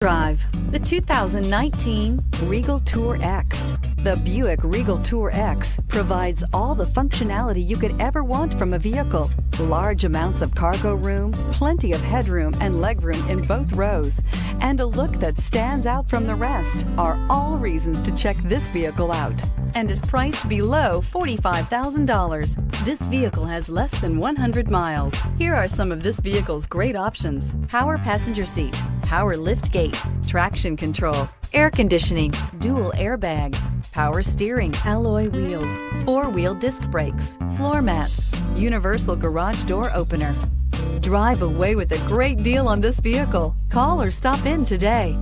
Drive the 2019 Regal TourX. The Buick Regal TourX provides all the functionality you could ever want from a vehicle. Large amounts of cargo room, plenty of headroom and legroom in both rows, and a look that stands out from the rest are all reasons to check this vehicle out, and is priced below $45,000. This vehicle has less than 100 miles. Here are some of this vehicle's great options: power passenger seat, power lift gate, traction control, air conditioning, dual airbags, power steering, alloy wheels, four-wheel disc brakes, floor mats, universal garage door opener. Drive away with a great deal on this vehicle. Call or stop in today.